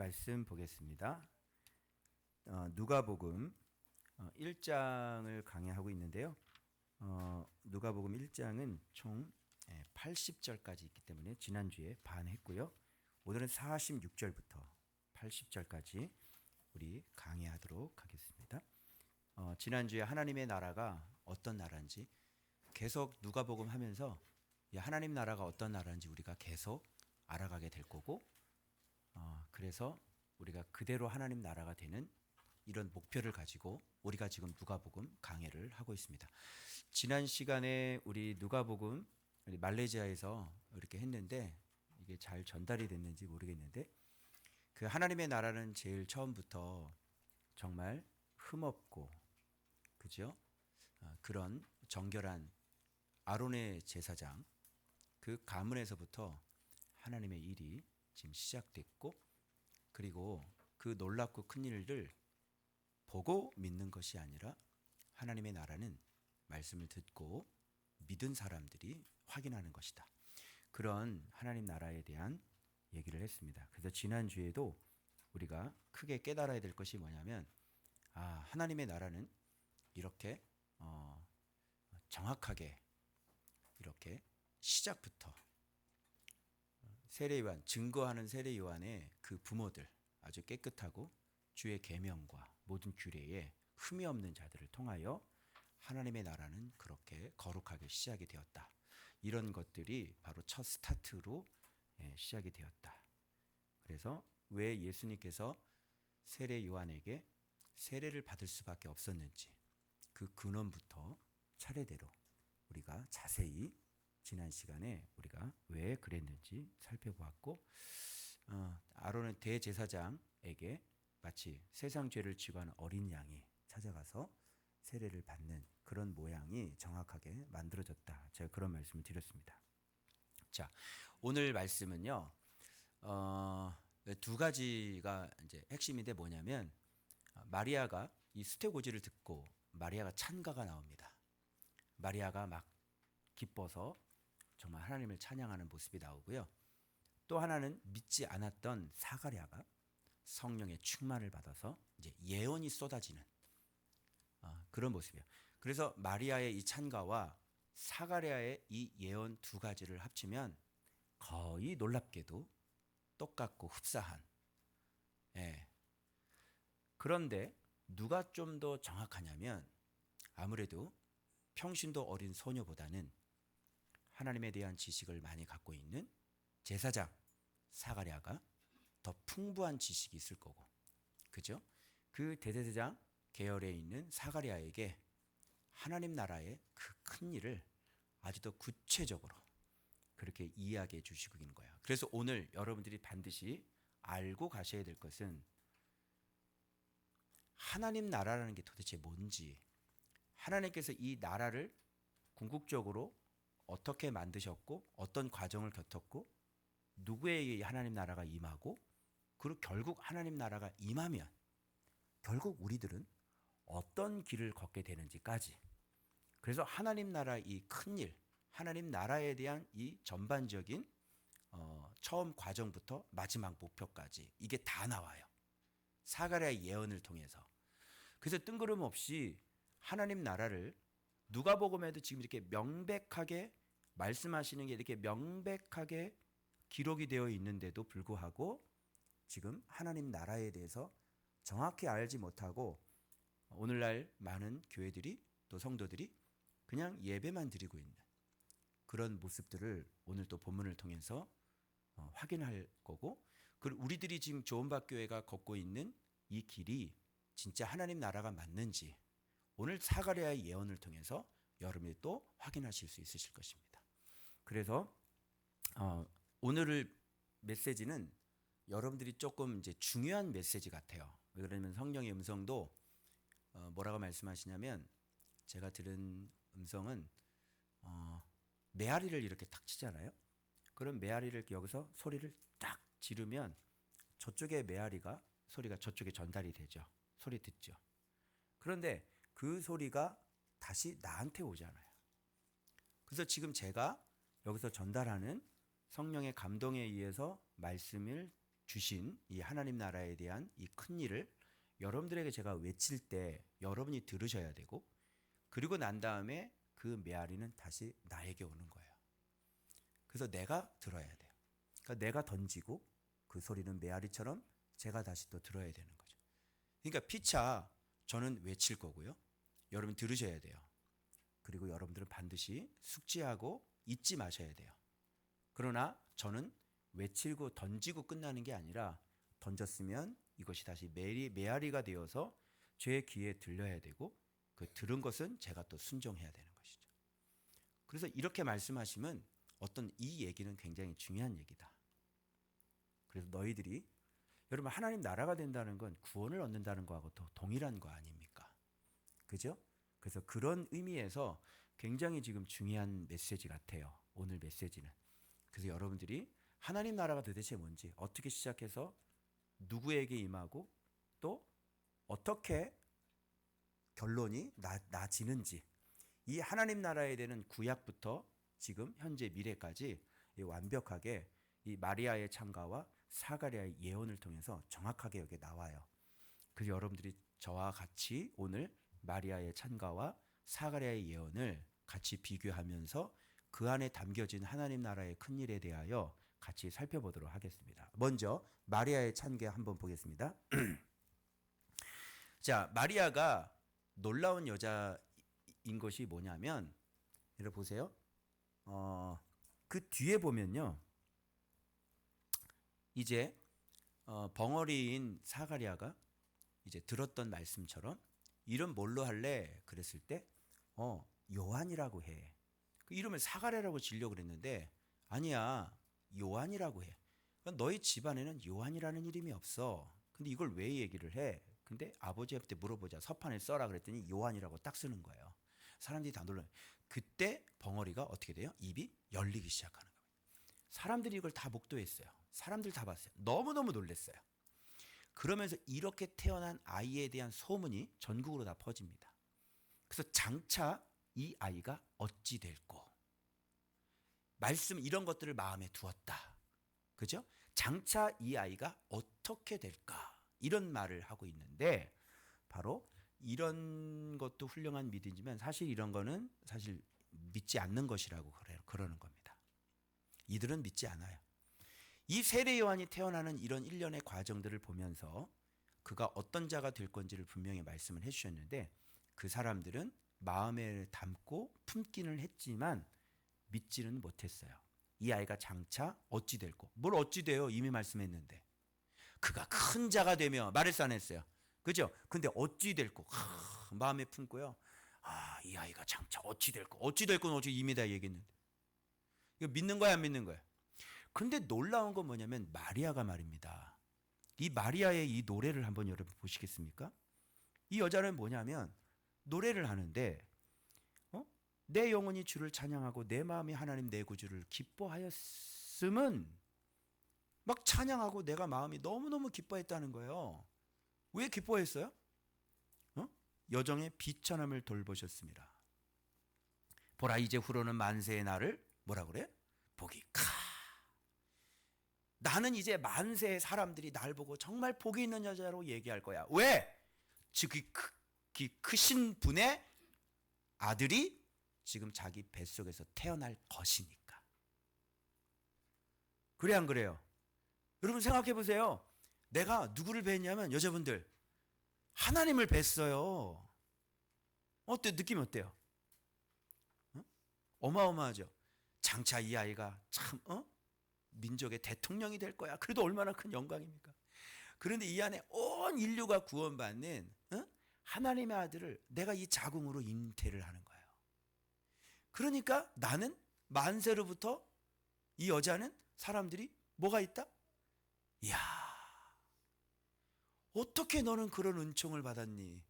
말씀 보겠습니다. 누가복음 1장을 강의하고 있는데요. 누가복음 1장은 총 80절까지 있기 때문에 지난주에 반 했고요. 오늘은 46절부터 80절까지 우리 강의하도록 하겠습니다. 지난주에 하나님의 나라가 어떤 나라인지 계속 누가복음 하면서 하나님 나라가 어떤 나라인지 우리가 계속 알아가게 될 거고, 그래서 우리가 그대로 하나님 나라가 되는 이런 목표를 가지고 우리가 지금 누가복음 강해를 하고 있습니다. 지난 시간에 우리 누가복음 우리 말레이시아에서 이렇게 했는데 이게 잘 전달이 됐는지 모르겠는데, 그 하나님의 나라는 제일 처음부터 정말 흠없고, 그죠? 그런 정결한 아론의 제사장, 그 가문에서부터 하나님의 일이 지금 시작됐고, 그리고 그 놀랍고 큰 일을 보고 믿는 것이 아니라 하나님의 나라는 말씀을 듣고 믿은 사람들이 확인하는 것이다. 그런 하나님 나라에 대한 얘기를 했습니다. 그래서 지난주에도 우리가 크게 깨달아야 될 것이 뭐냐면, 하나님의 나라는 이렇게 정확하게 이렇게 시작부터 세례요한, 증거하는 세례요한의 그 부모들, 아주 깨끗하고 주의 계명과 모든 규례에 흠이 없는 자들을 통하여 하나님의 나라는 그렇게 거룩하게 시작이 되었다. 이런 것들이 바로 첫 스타트로 시작이 되었다. 그래서 왜 예수님께서 세례요한에게 세례를 받을 수밖에 없었는지, 그 근원부터 차례대로 우리가 자세히 지난 시간에 우리가 왜 그랬는지 살펴보았고, 아론은 대제사장에게 마치 세상 죄를 지고 하는 어린 양이 찾아가서 세례를 받는 그런 모양이 정확하게 만들어졌다. 제가 그런 말씀을 드렸습니다. 자, 오늘 말씀은요, 두 가지가 이제 핵심인데 뭐냐면, 마리아가 이 수태고지를 듣고 마리아가 찬가가 나옵니다. 마리아가 막 기뻐서 정말 하나님을 찬양하는 모습이 나오고요. 또 하나는 믿지 않았던 사가랴가 성령의 충만을 받아서 이제 예언이 쏟아지는 그런 모습이에요. 그래서 마리아의 이 찬가와 사가랴의 이 예언 두 가지를 합치면 거의 놀랍게도 똑같고 흡사한. 그런데 누가 좀 더 정확하냐면, 아무래도 평신도 어린 소녀보다는 하나님에 대한 지식을 많이 갖고 있는 제사장 사가랴가 더 풍부한 지식이 있을 거고, 그죠? 그 대제사장 계열에 있는 사가랴에게 하나님 나라의 그 큰 일을 아주 더 구체적으로 그렇게 이야기해 주시고 있는 거예요. 그래서 오늘 여러분들이 반드시 알고 가셔야 될 것은, 하나님 나라라는 게 도대체 뭔지, 하나님께서 이 나라를 궁극적으로 어떻게 만드셨고, 어떤 과정을 겪었고, 누구에게 하나님 나라가 임하고, 그리고 결국 하나님 나라가 임하면 결국 우리들은 어떤 길을 걷게 되는지까지. 그래서 하나님 나라 이 큰 일, 하나님 나라에 대한 이 전반적인 처음 과정부터 마지막 목표까지 이게 다 나와요. 사가랴의 예언을 통해서. 그래서 뜬구름없이 하나님 나라를 누가복음에도 지금 이렇게 명백하게 말씀하시는 게 이렇게 명백하게 기록이 되어 있는데도 불구하고 지금 하나님 나라에 대해서 정확히 알지 못하고, 오늘날 많은 교회들이 또 성도들이 그냥 예배만 드리고 있는 그런 모습들을 오늘 또 본문을 통해서 확인할 거고, 그리고 우리들이 지금 조은박교회가 걷고 있는 이 길이 진짜 하나님 나라가 맞는지 오늘 사가랴의 예언을 통해서 여러분이 또 확인하실 수 있으실 것입니다. 그래서 오늘 메시지는 여러분들이 조금 이제 중요한 메시지 같아요. 왜 그러냐면 성령의 음성도 뭐라고 말씀하시냐면, 제가 들은 음성은 메아리를 이렇게 탁 치잖아요. 그럼 메아리를 여기서 소리를 딱 지르면 저쪽의 메아리가 소리가 저쪽에 전달이 되죠. 소리 듣죠. 그런데 그 소리가 다시 나한테 오잖아요. 그래서 지금 제가 여기서 전달하는 성령의 감동에 의해서 말씀을 주신 이 하나님 나라에 대한 이 큰 일을 여러분들에게 제가 외칠 때 여러분이 들으셔야 되고, 그리고 난 다음에 그 메아리는 다시 나에게 오는 거예요. 그래서 내가 들어야 돼요. 그러니까 내가 던지고 그 소리는 메아리처럼 제가 다시 또 들어야 되는 거죠. 그러니까 피차 저는 외칠 거고요. 여러분 들으셔야 돼요. 그리고 여러분들은 반드시 숙지하고 잊지 마셔야 돼요. 그러나 저는 외치고 던지고 끝나는 게 아니라 던졌으면 이것이 다시 메아리가 되어서 제 귀에 들려야 되고, 그 들은 것은 제가 또 순종해야 되는 것이죠. 그래서 이렇게 말씀하시면 어떤 이 얘기는 굉장히 중요한 얘기다. 그래서 너희들이, 여러분 하나님 나라가 된다는 건 구원을 얻는다는 거하고 또 동일한 거 아닙니까? 그죠? 그래서 그런 의미에서 굉장히 지금 중요한 메시지 같아요. 오늘 메시지는. 그래서 여러분들이 하나님 나라가 도대체 뭔지, 어떻게 시작해서 누구에게 임하고 또 어떻게 결론이 나지는지, 이 하나님 나라에 대한 구약부터 지금 현재 미래까지 완벽하게 이 마리아의 참가와 사가랴의 예언을 통해서 정확하게 여기 나와요. 그래서 여러분들이 저와 같이 오늘 마리아의 참가와 사가랴의 예언을 같이 비교하면서 그 안에 담겨진 하나님 나라의 큰 일에 대하여 같이 살펴보도록 하겠습니다. 먼저 마리아의 참가 한번 보겠습니다. 자, 마리아가 놀라운 여자인 것이 뭐냐면, 여러분 보세요. 그 뒤에 보면요, 이제 벙어리인 사가랴가 이제 들었던 말씀처럼 이름 뭘로 할래? 그랬을 때 요한이라고 해. 그 이름을 사가랴라고 지려고 그랬는데 아니야, 요한이라고 해. 너희 집안에는 요한이라는 이름이 없어. 근데 이걸 왜 얘기를 해? 근데 아버지한테 물어보자. 서판에 써라 그랬더니 요한이라고 딱 쓰는 거예요. 사람들이 다 놀라요. 그때 벙어리가 어떻게 돼요? 입이 열리기 시작하는 거예요. 사람들이 이걸 다 목도했어요. 사람들 다 봤어요. 너무너무 놀랐어요. 그러면서 이렇게 태어난 아이에 대한 소문이 전국으로 다 퍼집니다. 그래서 장차 이 아이가 어찌 될꼬, 말씀 이런 것들을 마음에 두었다. 그죠? 장차 이 아이가 어떻게 될까, 이런 말을 하고 있는데, 바로 이런 것도 훌륭한 믿음이지만 사실 이런 거는 사실 믿지 않는 것이라고 그러는 겁니다. 이들은 믿지 않아요. 이 세례 요한이 태어나는 이런 일련의 과정들을 보면서 그가 어떤 자가 될 건지를 분명히 말씀을 해주셨는데, 그 사람들은 마음에 담고 품기는 했지만 믿지는 못했어요. 이 아이가 장차 어찌 될꼬, 뭘 어찌 돼요? 이미 말씀했는데. 그가 큰 자가 되며, 말했어 안 했어요? 그죠? 근데 어찌 될꼬 마음에 품고요. 이 아이가 장차 어찌 될꼬, 어찌 될꼬는 어찌 이미 다 얘기했는데. 이거 믿는 거야 안 믿는 거야? 근데 놀라운 건 뭐냐면 마리아가 말입니다. 이 마리아의 이 노래를 한번 여러분 보시겠습니까? 이 여자는 뭐냐면 노래를 하는데 내 영혼이 주를 찬양하고 내 마음이 하나님 내 구주를 기뻐하였음은, 막 찬양하고 내가 마음이 너무너무 기뻐했다는 거예요. 왜 기뻐했어요? 여정의 비천함을 돌보셨습니다. 보라 이제 후로는 만세의 날을 뭐라 그래? 복이 카. 나는 이제 만세의 사람들이 날 보고 정말 복이 있는 여자로 얘기할 거야. 왜? 즉 크신 분의 아들이 지금 자기 뱃속에서 태어날 것이니까. 그래 안 그래요? 여러분 생각해 보세요. 내가 누구를 뵀냐면, 여자분들 하나님을 뵀어요. 어때? 느낌이 어때요? 어마어마하죠. 장차 이 아이가 참 민족의 대통령이 될 거야. 그래도 얼마나 큰 영광입니까? 그런데 이 안에 온 인류가 구원받는 하나님의 아들을 내가 이 자궁으로 잉태를 하는 거예요. 그러니까 나는 만세로부터, 이 여자는 사람들이 뭐가 있다? 이야, 어떻게 너는 그런 은총을 받았니?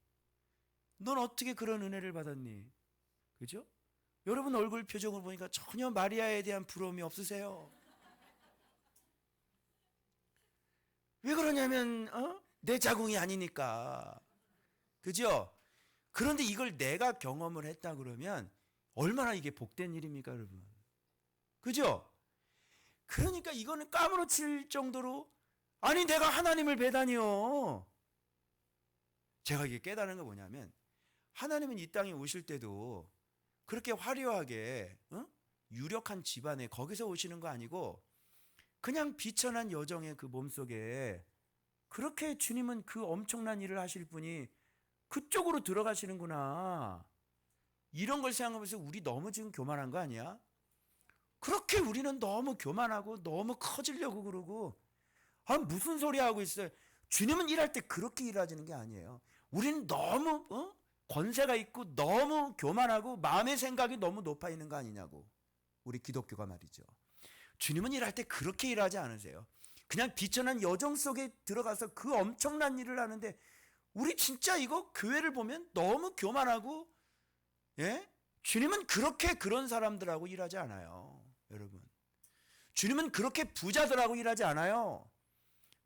넌 어떻게 그런 은혜를 받았니? 그죠? 여러분 얼굴 표정을 보니까 전혀 마리아에 대한 부러움이 없으세요. 왜 그러냐면 내 자궁이 아니니까. 그죠? 그런데 이걸 내가 경험을 했다 그러면 얼마나 이게 복된 일입니까, 여러분? 그죠? 그러니까 이거는 까무러칠 정도로 아니 내가 하나님을 배다니요. 제가 이게 깨달은 거 뭐냐면 하나님은 이 땅에 오실 때도 그렇게 화려하게 유력한 집안에 거기서 오시는 거 아니고 그냥 비천한 여정의 그 몸속에 그렇게 주님은 그 엄청난 일을 하실 분이 그쪽으로 들어가시는구나. 이런 걸 생각하면서 우리 너무 지금 교만한 거 아니야? 그렇게 우리는 너무 교만하고 너무 커지려고 그러고 무슨 소리 하고 있어요. 주님은 일할 때 그렇게 일하시는 게 아니에요. 우리는 너무 권세가 있고 너무 교만하고 마음의 생각이 너무 높아 있는 거 아니냐고. 우리 기독교가 말이죠. 주님은 일할 때 그렇게 일하지 않으세요. 그냥 비천한 여정 속에 들어가서 그 엄청난 일을 하는데 우리 진짜 이거 교회를 보면 너무 교만하고 주님은 그렇게 그런 사람들하고 일하지 않아요. 여러분, 주님은 그렇게 부자들하고 일하지 않아요.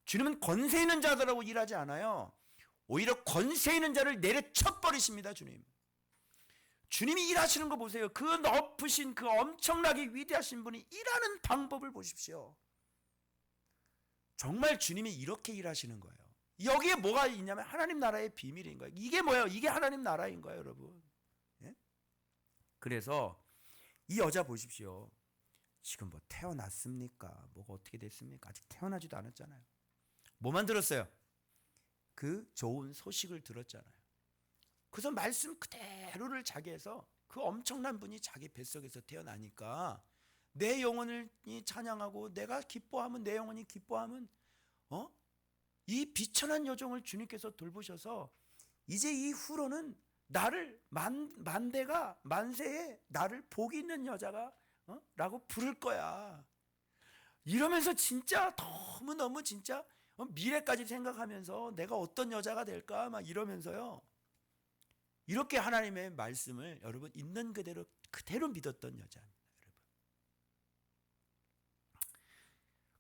주님은 권세 있는 자들하고 일하지 않아요. 오히려 권세 있는 자를 내려쳐 버리십니다. 주님이 일하시는 거 보세요. 그 높으신 그 엄청나게 위대하신 분이 일하는 방법을 보십시오. 정말 주님이 이렇게 일하시는 거예요. 여기에 뭐가 있냐면 하나님 나라의 비밀인 거예요. 이게 뭐예요? 이게 하나님 나라인 거예요, 여러분. 그래서 이 여자 보십시오. 지금 뭐 태어났습니까? 뭐가 어떻게 됐습니까? 아직 태어나지도 않았잖아요. 뭐만 들었어요? 그 좋은 소식을 들었잖아요. 그래서 말씀 그대로를 자기에서 그 엄청난 분이 자기 뱃속에서 태어나니까 내 영혼을 찬양하고 내가 기뻐하면 내 영혼이 기뻐하면 이 비천한 여종을 주님께서 돌보셔서 이제 이후로는 나를 만세에 나를 복이 있는 여자가 라고 부를 거야. 이러면서 진짜 너무너무 진짜 미래까지 생각하면서 내가 어떤 여자가 될까 막 이러면서요. 이렇게 하나님의 말씀을 여러분 있는 그대로 믿었던 여자입니다. 여러분.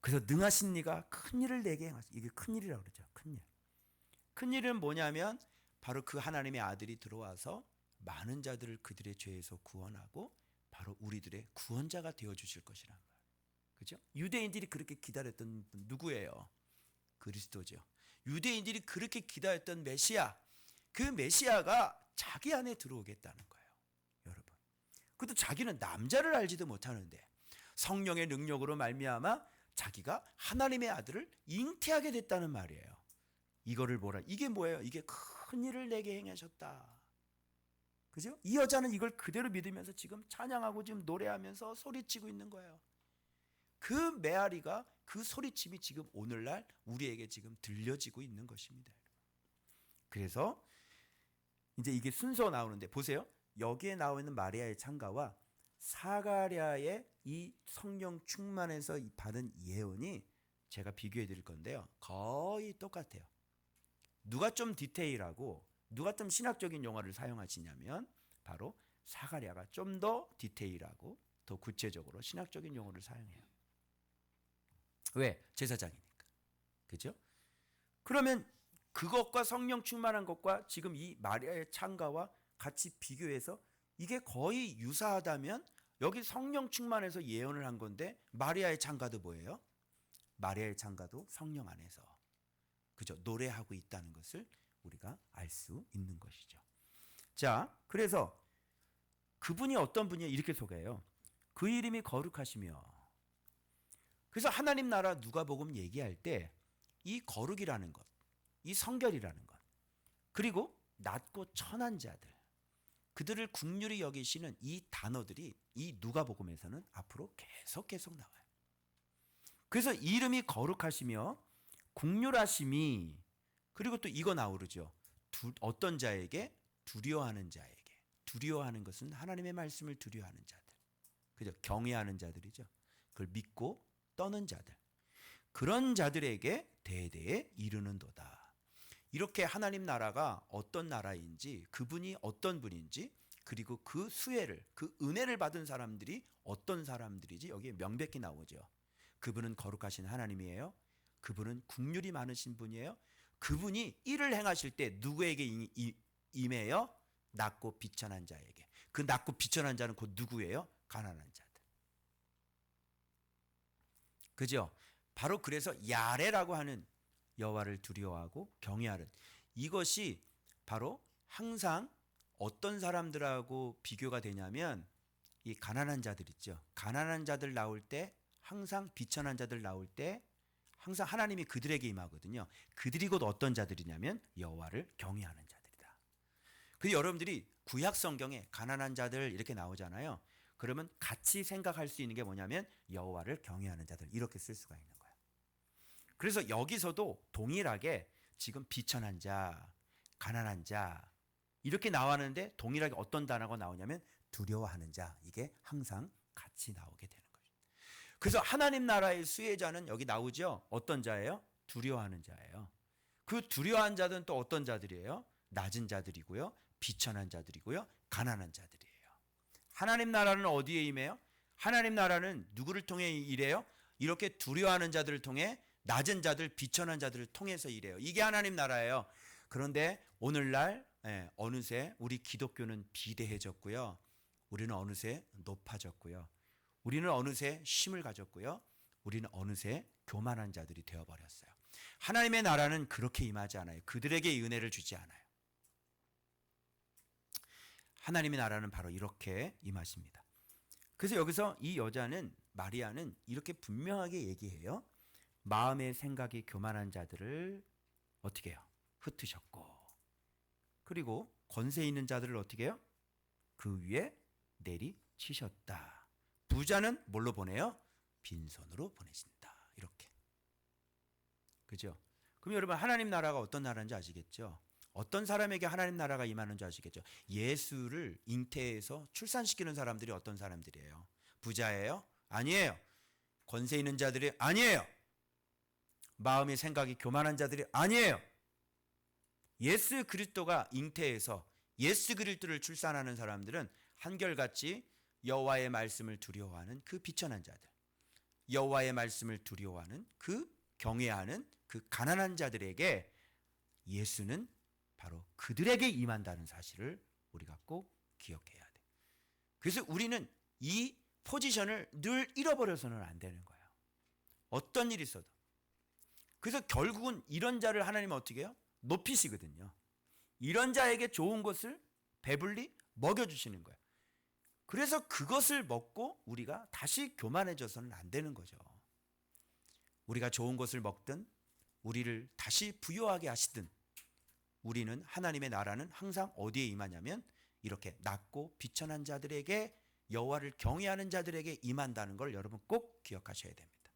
그래서 능하신 이가 큰 일을 내게 행하시. 이게 큰 일이라고 그러죠. 큰 일. 큰 일은 뭐냐면 바로 그 하나님의 아들이 들어와서 많은 자들을 그들의 죄에서 구원하고 바로 우리들의 구원자가 되어 주실 것이란 말. 그죠? 유대인들이 그렇게 기다렸던 분 누구예요? 그리스도죠. 유대인들이 그렇게 기다렸던 메시아. 그 메시아가 자기 안에 들어오겠다는 거예요. 여러분. 그것도 자기는 남자를 알지도 못하는데 성령의 능력으로 말미암아 자기가 하나님의 아들을 잉태하게 됐다는 말이에요. 이거를 이게 뭐예요? 이게 큰 일을 내게 행하셨다. 그죠? 이 여자는 이걸 그대로 믿으면서 지금 찬양하고 지금 노래하면서 소리치고 있는 거예요. 그 메아리가 그 소리침이 지금 오늘날 우리에게 지금 들려지고 있는 것입니다. 그래서 이제 이게 순서 나오는데 보세요. 여기에 나와 있는 마리아의 찬가와 사가랴의 이 성령 충만해서 받은 예언이 제가 비교해 드릴 건데요. 거의 똑같아요. 누가 좀 디테일하고 누가 좀 신학적인 용어를 사용하시냐면 바로 사가랴가 좀 더 디테일하고 더 구체적으로 신학적인 용어를 사용해요. 왜? 제사장이니까. 그죠? 그러면 그것과 성령 충만한 것과 지금 이 마리아의 찬가와 같이 비교해서 이게 거의 유사하다면 여기 성령 충만해서 예언을 한 건데 마리아의 찬가도 뭐예요? 마리아의 찬가도 성령 안에서 그죠? 노래하고 있다는 것을 우리가 알 수 있는 것이죠. 자, 그래서 그분이 어떤 분이에요? 이렇게 소개해요. 그 이름이 거룩하시며. 그래서 하나님 나라 누가복음 얘기할 때 이 거룩이라는 것, 이 성결이라는 것, 그리고 낮고 천한 자들, 그들을 긍휼히 여기시는 이 단어들이 이 누가복음에서는 앞으로 계속 나와요. 그래서 이름이 거룩하시며 긍휼하심이 그리고 또 이거 나오르죠. 어떤 자에게? 두려워하는 자에게. 두려워하는 것은 하나님의 말씀을 두려워하는 자들. 그죠? 경외하는 자들이죠. 그걸 믿고 떠는 자들. 그런 자들에게 대대에 이르는도다. 이렇게 하나님 나라가 어떤 나라인지, 그분이 어떤 분인지, 그리고 그 수혜를, 그 은혜를 받은 사람들이 어떤 사람들이지 여기에 명백히 나오죠. 그분은 거룩하신 하나님이에요. 그분은 긍휼이 많으신 분이에요. 그분이 일을 행하실 때 누구에게 임해요? 낮고 비천한 자에게. 그 낮고 비천한 자는 곧 누구예요? 가난한 자들. 그죠? 바로 그래서 야레라고 하는 여호와를 두려워하고 경외하는 이것이 바로 항상 어떤 사람들하고 비교가 되냐면 이 가난한 자들 있죠. 가난한 자들 나올 때 항상 비천한 자들 나올 때 항상 하나님이 그들에게 임하거든요. 그들이 곧 어떤 자들이냐면 여호와를 경외하는 자들이다. 그 여러분들이 구약 성경에 가난한 자들 이렇게 나오잖아요. 그러면 같이 생각할 수 있는 게 뭐냐면 여호와를 경외하는 자들 이렇게 쓸 수가 있는 거예요. 그래서 여기서도 동일하게 지금 비천한 자, 가난한 자 이렇게 나왔는데 동일하게 어떤 단어가 나오냐면 두려워하는 자 이게 항상 같이 나오게 되는 거죠. 그래서 하나님 나라의 수혜자는 여기 나오죠. 어떤 자예요? 두려워하는 자예요. 그 두려워한 자들은 또 어떤 자들이에요? 낮은 자들이고요. 비천한 자들이고요. 가난한 자들이에요. 하나님 나라는 어디에 임해요? 하나님 나라는 누구를 통해 일해요? 이렇게 두려워하는 자들을 통해 낮은 자들, 비천한 자들을 통해서 일해요. 이게 하나님 나라예요. 그런데 오늘날 어느새 우리 기독교는 비대해졌고요. 우리는 어느새 높아졌고요. 우리는 어느새 힘을 가졌고요. 우리는 어느새 교만한 자들이 되어버렸어요. 하나님의 나라는 그렇게 임하지 않아요. 그들에게 은혜를 주지 않아요. 하나님의 나라는 바로 이렇게 임하십니다. 그래서 여기서 이 여자는 마리아는 이렇게 분명하게 얘기해요. 마음의 생각이 교만한 자들을 어떻게 해요? 흩으셨고 그리고 권세 있는 자들을 어떻게 해요? 그 위에 내리치셨다. 부자는 뭘로 보내요? 빈손으로 보내신다. 이렇게. 그죠? 그럼 여러분 하나님 나라가 어떤 나라인지 아시겠죠? 어떤 사람에게 하나님 나라가 임하는 줄 아시겠죠? 예수를 잉태해서 출산시키는 사람들이 어떤 사람들이에요? 부자예요? 아니에요. 권세 있는 자들이 아니에요. 마음의 생각이 교만한 자들이 아니에요. 예수 그리스도가 잉태해서 예수 그리스도를 출산하는 사람들은 한결같이 여호와의 말씀을 두려워하는 그 비천한 자들, 여호와의 말씀을 두려워하는 그 경외하는 그 가난한 자들에게 예수는 바로 그들에게 임한다는 사실을 우리가 꼭 기억해야 돼. 그래서 우리는 이 포지션을 늘 잃어버려서는 안 되는 거예요. 어떤 일이 있어도. 그래서 결국은 이런 자를 하나님은 어떻게 해요? 높이시거든요. 이런 자에게 좋은 것을 배불리 먹여주시는 거예요. 그래서 그것을 먹고 우리가 다시 교만해져서는 안 되는 거죠. 우리가 좋은 것을 먹든 우리를 다시 부유하게 하시든 우리는 하나님의 나라는 항상 어디에 임하냐면 이렇게 낮고 비천한 자들에게 여호와를 경외하는 자들에게 임한다는 걸 여러분 꼭 기억하셔야 됩니다.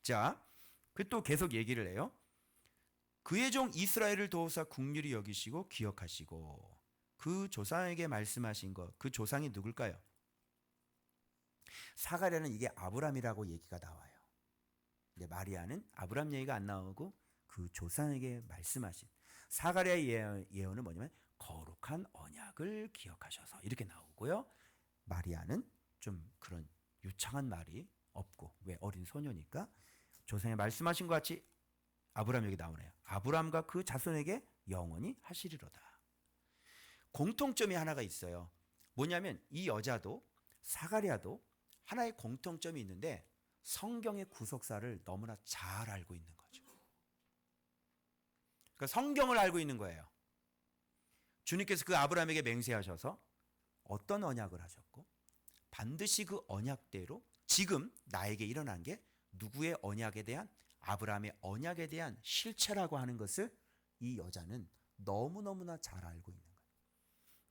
자, 그 또 계속 얘기를 해요. 그의 종 이스라엘을 도우사 긍휼히 여기시고 기억하시고 그 조상에게 말씀하신 것, 그 조상이 누굴까요? 사가랴는 이게 아브람이라고 얘기가 나와요. 근데 마리아는 아브람 얘기가 안 나오고 그 조상에게 말씀하신 사가랴의 예언은 뭐냐면 거룩한 언약을 기억하셔서 이렇게 나오고요. 마리아는 좀 그런 유창한 말이 없고 왜 어린 소녀니까 조상에 말씀하신 것 같이 아브람 여기 나오네요. 아브람과 그 자손에게 영원히 하시리로다. 공통점이 하나가 있어요. 뭐냐면 이 여자도 사가랴도 하나의 공통점이 있는데 성경의 구속사를 너무나 잘 알고 있는 거죠. 그러니까 성경을 알고 있는 거예요. 주님께서 그 아브라함에게 맹세하셔서 어떤 언약을 하셨고 반드시 그 언약대로 지금 나에게 일어난 게 누구의 언약에 대한 아브라함의 언약에 대한 실체라고 하는 것을 이 여자는 너무너무나 잘 알고 있는 거예요.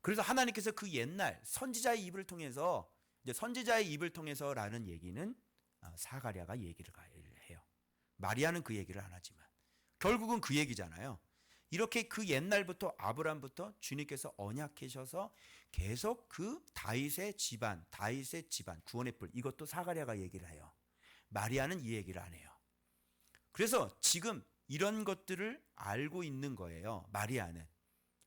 그래서 하나님께서 그 옛날 선지자의 입을 통해서 이제 선지자의 입을 통해서라는 얘기는 사가랴가 얘기를 해요. 마리아는 그 얘기를 안 하지만 결국은 그 얘기잖아요. 이렇게 그 옛날부터 아브라함부터 주님께서 언약하셔서 계속 그 다윗의 집안 구원의 뿔 이것도 사가랴가 얘기를 해요. 마리아는 이 얘기를 안 해요. 그래서 지금 이런 것들을 알고 있는 거예요. 마리아는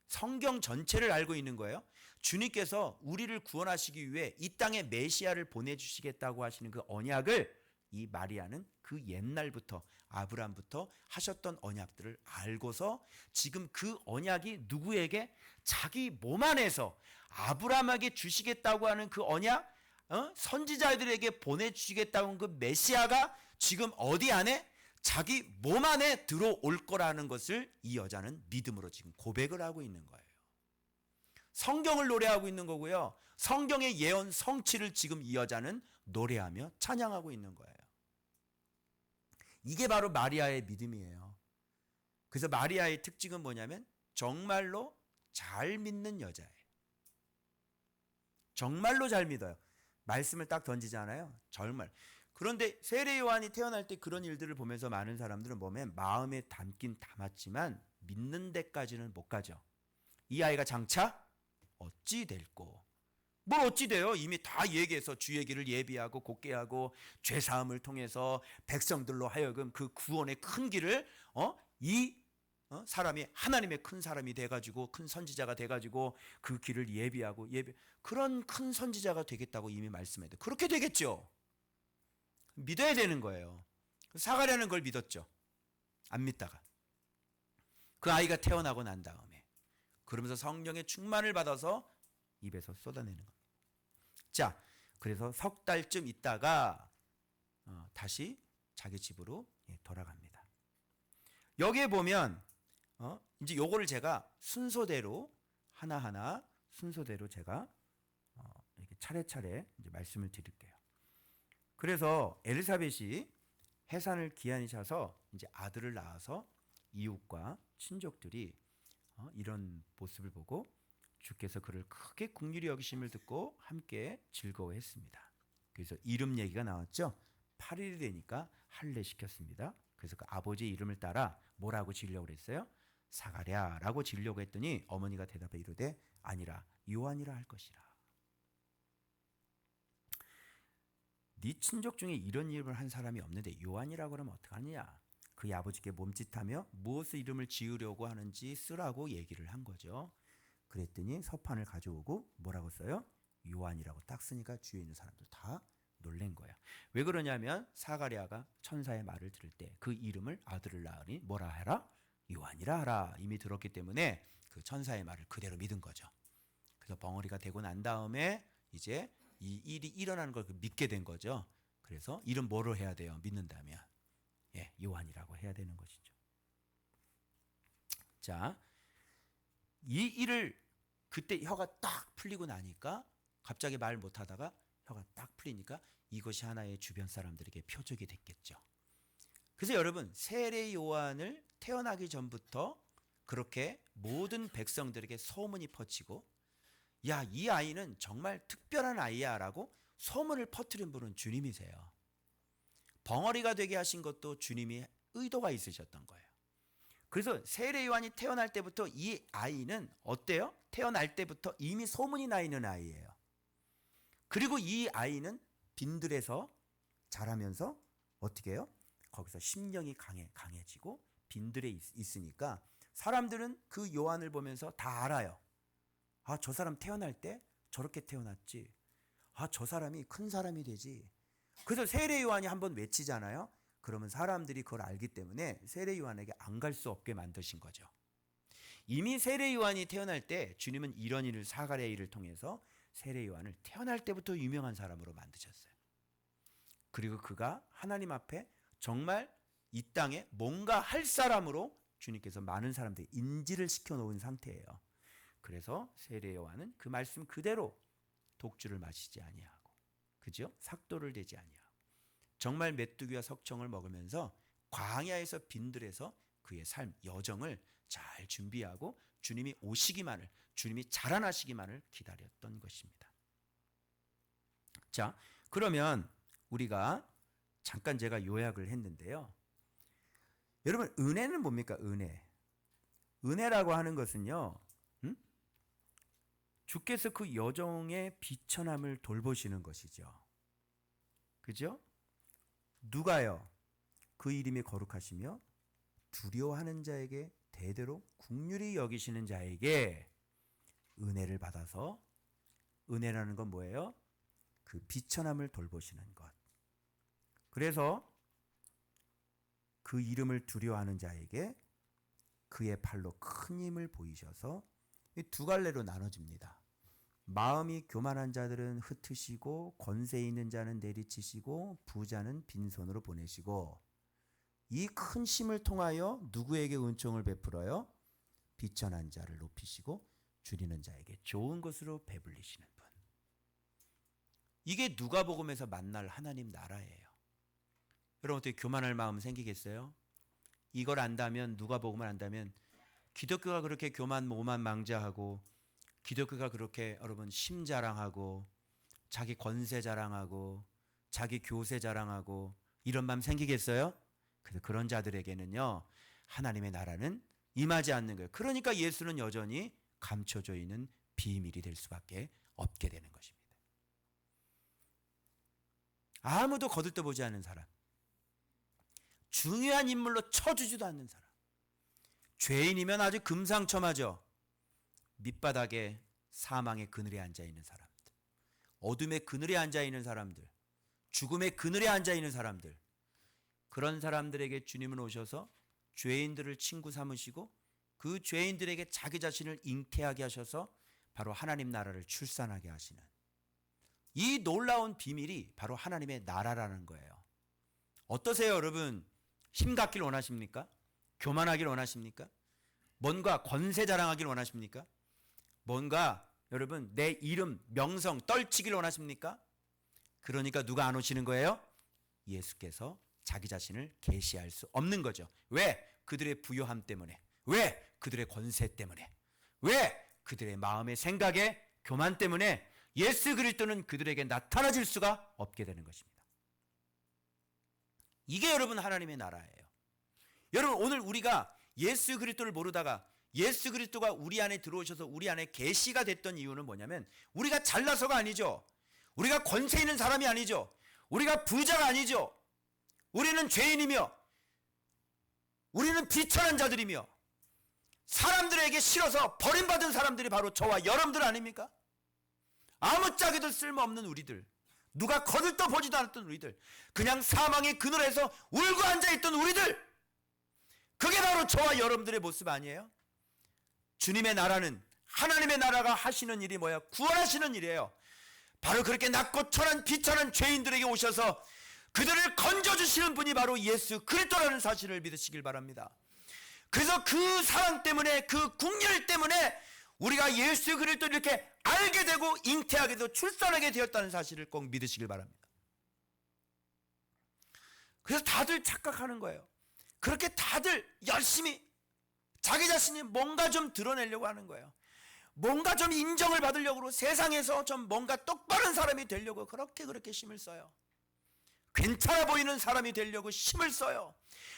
성경 전체를 알고 있는 거예요. 주님께서 우리를 구원하시기 위해 이 땅에 메시아를 보내주시겠다고 하시는 그 언약을 이 마리아는 그 옛날부터 아브라함부터 하셨던 언약들을 알고서 지금 그 언약이 누구에게 자기 몸 안에서 아브라함에게 주시겠다고 하는 그 언약 선지자들에게 보내주시겠다고 하는 그 메시아가 지금 어디 안에? 자기 몸 안에 들어올 거라는 것을 이 여자는 믿음으로 지금 고백을 하고 있는 거예요. 성경을 노래하고 있는 거고요. 성경의 예언 성취를 지금 이 여자는 노래하며 찬양하고 있는 거예요. 이게 바로 마리아의 믿음이에요. 그래서 마리아의 특징은 뭐냐면 정말로 잘 믿는 여자예요. 정말로 잘 믿어요. 말씀을 딱 던지잖아요. 정말. 그런데 세례 요한이 태어날 때 그런 일들을 보면서 많은 사람들은 보면 마음에 담긴 담았지만 믿는 데까지는 못 가죠. 이 아이가 장차 어찌 될꼬. 뭘 어찌 돼요? 이미 다 얘기해서 주 얘기를 예비하고 곧게 하고 죄사함을 통해서 백성들로 하여금 그 구원의 큰 길을 사람이 하나님의 큰 사람이 돼가지고 큰 선지자가 돼가지고 그 길을 예비하고 그런 큰 선지자가 되겠다고 이미 말씀해도 그렇게 되겠죠. 믿어야 되는 거예요. 사가랴는 그걸 믿었죠. 안 믿다가 그 아이가 태어나고 난 다음에 그러면서 성령의 충만을 받아서 입에서 쏟아내는 겁니다. 자, 그래서 석 달쯤 있다가 다시 자기 집으로 돌아갑니다. 여기에 보면 이제 요거를 제가 순서대로 하나하나 순서대로 제가 이렇게 차례차례 이제 말씀을 드릴게요. 그래서 엘리사벳이 해산을 기한이 차서 이제 아들을 낳아서 이웃과 친족들이 이런 모습을 보고 주께서 그를 크게 긍휼히 여기심을 듣고 함께 즐거워했습니다. 그래서 이름 얘기가 나왔죠. 8일이 되니까 할례시켰습니다. 그래서 그 아버지의 이름을 따라 뭐라고 지으려고 그랬어요? 사가랴라고 지으려고 했더니 어머니가 대답해 이르되 아니라 요한이라 할 것이라. 네 친족 중에 이런 이름을 한 사람이 없는데 요한이라고 그러면 어떡하느냐. 그의 아버지께 몸짓하며 무엇을 이름을 지으려고 하는지 쓰라고 얘기를 한 거죠. 그랬더니 서판을 가져오고 뭐라고 써요? 요한이라고 딱 쓰니까 주위에 있는 사람들 다 놀란 거야. 왜 그러냐면 사가랴가 천사의 말을 들을 때 그 이름을 아들을 낳으니 뭐라 하라? 요한이라 하라 이미 들었기 때문에 그 천사의 말을 그대로 믿은 거죠. 그래서 벙어리가 되고 난 다음에 이제 이 일이 일어나는 걸 믿게 된 거죠. 그래서 이름 뭐로 해야 돼요? 믿는다면 요한이라고 해야 되는 것이죠. 자, 이 일을 그때 혀가 딱 풀리고 나니까 갑자기 말 못하다가 혀가 딱 풀리니까 이것이 하나의 주변 사람들에게 표적이 됐겠죠. 그래서 여러분 세례 요한을 태어나기 전부터 그렇게 모든 백성들에게 소문이 퍼지고 야, 이 아이는 정말 특별한 아이야 라고 소문을 퍼뜨린 분은 주님이세요. 벙어리가 되게 하신 것도 주님이 의도가 있으셨던 거예요. 그래서 세례 요한이 태어날 때부터 이 아이는 어때요? 태어날 때부터 이미 소문이 나 있는 아이예요. 그리고 이 아이는 빈들에서 자라면서 어떻게 해요? 거기서 심령이 강해지고 빈들에 있으니까 사람들은 그 요한을 보면서 다 알아요. 아, 저 사람 태어날 때 저렇게 태어났지. 아, 저 사람이 큰 사람이 되지. 그래서 세례 요한이 한번 외치잖아요. 그러면 사람들이 그걸 알기 때문에 세례 요한에게 안 갈 수 없게 만드신 거죠. 이미 세례 요한이 태어날 때 주님은 이런 일을 사가랴 일을 통해서 세례 요한을 태어날 때부터 유명한 사람으로 만드셨어요. 그리고 그가 하나님 앞에 정말 이 땅에 뭔가 할 사람으로 주님께서 많은 사람들이 인지를 시켜놓은 상태예요. 그래서 세례 요한은 그 말씀 그대로 독주를 마시지 아니하고, 그죠? 삭도를 대지 아니하고, 정말 메뚜기와 석청을 먹으면서 광야에서 빈들에서 그의 삶 여정을 잘 준비하고 주님이 오시기만을, 주님이 자라나시기만을 기다렸던 것입니다. 자, 그러면 우리가 잠깐 제가 요약을 했는데요. 여러분, 은혜는 뭡니까? 은혜라고 하는 것은요, 주께서 그 여정의 비천함을 돌보시는 것이죠. 그죠? 누가요? 그 이름이 거룩하시며 두려워하는 자에게 대대로 긍휼히 여기시는 자에게 은혜를 받아서, 은혜라는 건 뭐예요? 그 비천함을 돌보시는 것. 그래서 그 이름을 두려워하는 자에게 그의 팔로 큰 힘을 보이셔서 이 두 갈래로 나눠집니다. 마음이 교만한 자들은 흩으시고 권세 있는 자는 내리치시고 부자는 빈손으로 보내시고 이 큰 심을 통하여 누구에게 은총을 베풀어요? 비천한 자를 높이시고 줄이는 자에게 좋은 것으로 배불리시는 분. 이게 누가복음에서 만날 하나님 나라예요. 여러분 어떻게 교만할 마음 생기겠어요? 이걸 안다면, 누가복음을 안다면 기독교가 그렇게 교만 오만망자하고 기독교가 그렇게 여러분 심자랑하고 자기 권세 자랑하고 자기 교세 자랑하고 이런 마음 생기겠어요? 그래서 그런 자들에게는요 하나님의 나라는 임하지 않는 거예요. 그러니까 예수는 여전히 감춰져 있는 비밀이 될 수밖에 없게 되는 것입니다. 아무도 거들떠보지 않는 사람, 중요한 인물로 쳐주지도 않는 사람, 죄인이면 아주 금상첨화죠. 밑바닥에 사망의 그늘에 앉아있는 사람들, 어둠의 그늘에 앉아있는 사람들, 죽음의 그늘에 앉아있는 사람들, 그런 사람들에게 주님은 오셔서 죄인들을 친구 삼으시고 그 죄인들에게 자기 자신을 잉태하게 하셔서 바로 하나님 나라를 출산하게 하시는 이 놀라운 비밀이 바로 하나님의 나라라는 거예요. 어떠세요 여러분? 힘 갖길 원하십니까? 교만하길 원하십니까? 뭔가 권세 자랑하길 원하십니까? 뭔가 여러분 내 이름 명성 떨치길 원하십니까? 그러니까 누가 안 오시는 거예요? 예수께서 자기 자신을 계시할 수 없는 거죠. 왜? 그들의 부요함 때문에. 왜? 그들의 권세 때문에. 왜? 그들의 마음의 생각의 교만 때문에 예수 그리스도는 그들에게 나타나질 수가 없게 되는 것입니다. 이게 여러분 하나님의 나라예요. 여러분 오늘 우리가 예수 그리스도를 모르다가 예수 그리스도가 우리 안에 들어오셔서 우리 안에 계시가 됐던 이유는 뭐냐면 우리가 잘나서가 아니죠. 우리가 권세 있는 사람이 아니죠. 우리가 부자가 아니죠. 우리는 죄인이며 우리는 비천한 자들이며 사람들에게 싫어서 버림받은 사람들이 바로 저와 여러분들 아닙니까? 아무짝에도 쓸모없는 우리들, 누가 거들떠 보지도 않았던 우리들, 그냥 사망의 그늘에서 울고 앉아있던 우리들, 그게 바로 저와 여러분들의 모습 아니에요? 주님의 나라는, 하나님의 나라가 하시는 일이 뭐야? 구원하시는 일이에요. 바로 그렇게 낮고 천한 비천한 죄인들에게 오셔서 그들을 건져주시는 분이 바로 예수 그리스도라는 사실을 믿으시길 바랍니다. 그래서 그 사랑 때문에, 그 국률 때문에 우리가 예수 그리스도를 이렇게 알게 되고 잉태하게 되고 출산하게 되었다는 사실을 꼭 믿으시길 바랍니다. 그래서 다들 착각하는 거예요. 그렇게 다들 열심히 자기 자신이 뭔가 좀 드러내려고 하는 거예요. 뭔가 좀 인정을 받으려고, 세상에서 좀 뭔가 똑바른 사람이 되려고 그렇게 힘을 써요. 괜찮아 보이는 사람이 되려고 힘을 써요.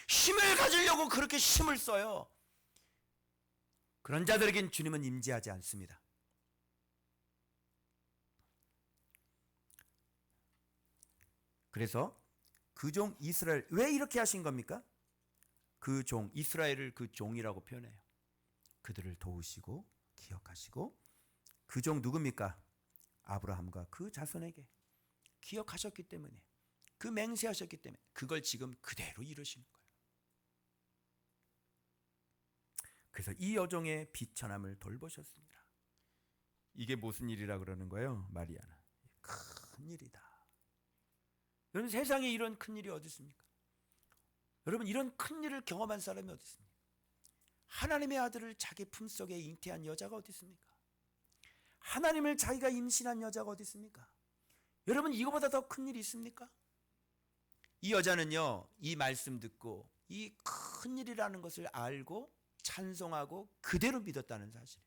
힘을 가지려고 그렇게 힘을 써요. 그런 자들에겐 주님은 임재하지 않습니다. 그래서 그 종 이스라엘, 왜 이렇게 하신 겁니까? 그 종 이스라엘을 그 종이라고 표현해요. 그들을 도우시고 기억하시고, 그 종 누굽니까? 아브라함과 그 자손에게 기억하셨기 때문에, 그 맹세하셨기 때문에 그걸 지금 그대로 이루시는 거예요. 그래서 이 여종의 비천함을 돌보셨습니다. 이게 무슨 일이라 그러는 거예요? 마리아는 큰 일이다. 여러분 세상에 이런 큰 일이 어디 있습니까? 여러분 이런 큰 일을 경험한 사람이 어디 있습니까? 하나님의 아들을 자기 품속에 잉태한 여자가 어디 있습니까? 하나님을 자기가 임신한 여자가 어디 있습니까? 여러분 이거보다 더 큰 일이 있습니까? 이 여자는요, 이 말씀 듣고 이 큰 일이라는 것을 알고 찬송하고 그대로 믿었다는 사실.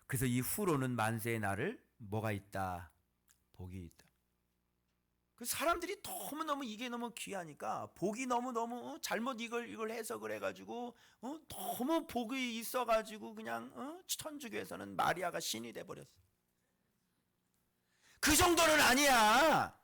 그래서 이 후로는 만세의 날을 뭐가 있다? 복이 있다. 그 사람들이 너무너무 이게 너무 귀하니까 복이 너무너무 잘못 이걸 해석을 해가지고 너무 복이 있어가지고 그냥 천주교에서는 마리아가 신이 돼버렸어. 그 정도는 아니야.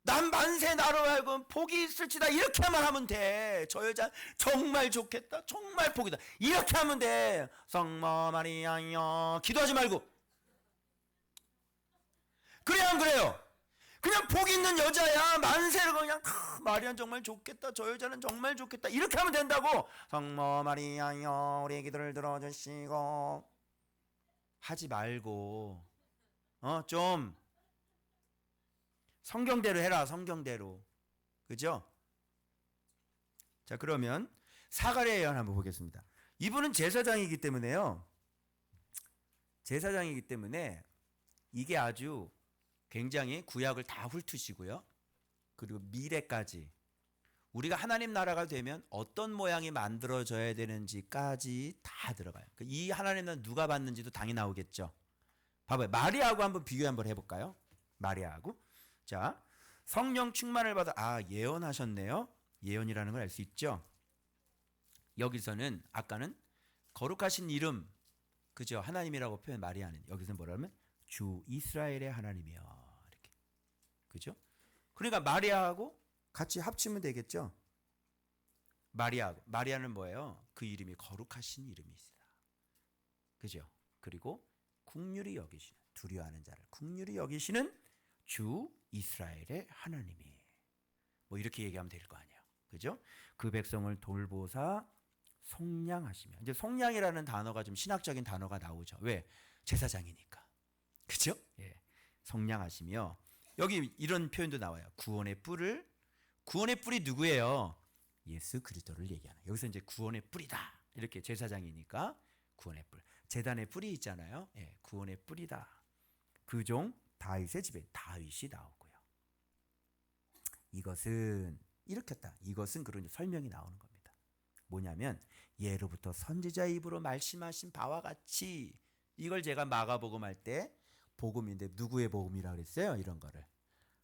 난 만세 나로 하여금 복이 있을지다 이렇게만 하면 돼. 저 여자 정말 좋겠다, 정말 복이다 이렇게 하면 돼. 성모 마리아여 기도하지 말고. 그래요 안 그래요? 그냥 복 있는 여자야. 만세를 그냥 마리아는 정말 좋겠다. 저 여자는 정말 좋겠다. 이렇게 하면 된다고. 성모 마리아여 우리의 기도를 들어주시고 하지 말고 좀 성경대로 해라. 성경대로. 그죠? 자, 그러면 사가랴의 예언 한번 보겠습니다. 이분은 제사장이기 때문에요. 제사장이기 때문에 이게 아주 굉장히 구약을 다 훑으시고요. 그리고 미래까지 우리가 하나님 나라가 되면 어떤 모양이 만들어져야 되는지까지 다 들어가요. 이 하나님 나라 누가 받는지도 당연히 나오겠죠. 봐봐요. 마리아하고 한번 비교 한번 해볼까요? 마리아하고. 자, 성령 충만을 받아 예언하셨네요. 예언이라는 걸 알 수 있죠. 여기서는 아까는 거룩하신 이름, 그죠? 하나님이라고 표현 마리아는 여기서 뭐라 하면 주 이스라엘의 하나님이여 이렇게, 그죠? 그러니까 마리아하고 같이 합치면 되겠죠. 마리아는 뭐예요? 그 이름이 거룩하신 이름이시다, 그죠? 그리고 긍휼히 여기시는, 두려워하는 자를 긍휼히 여기시는 주 이스라엘의 하나님이, 뭐 이렇게 얘기하면 될 거 아니에요, 그죠? 그 백성을 돌보사 속량하시며. 이제 속량이라는 단어가 좀 신학적인 단어가 나오죠. 왜? 제사장이니까, 그죠? 예, 속량하시며. 여기 이런 표현도 나와요. 구원의 뿔이 누구예요? 예수 그리스도를 얘기하는. 여기서 이제 구원의 뿔이다. 이렇게 제사장이니까 구원의 뿔. 제단의 뿔이 있잖아요. 예, 구원의 뿔이다. 그 종 다윗의 집에 다윗이 나오고요. 이것은 일으켰다. 이것은 그런 설명이 나오는 겁니다. 뭐냐면 예로부터 선지자의 입으로 말씀하신 바와 같이, 이걸 제가 마가복음 할 때 복음인데 누구의 복음이라고 그랬어요? 이런 거를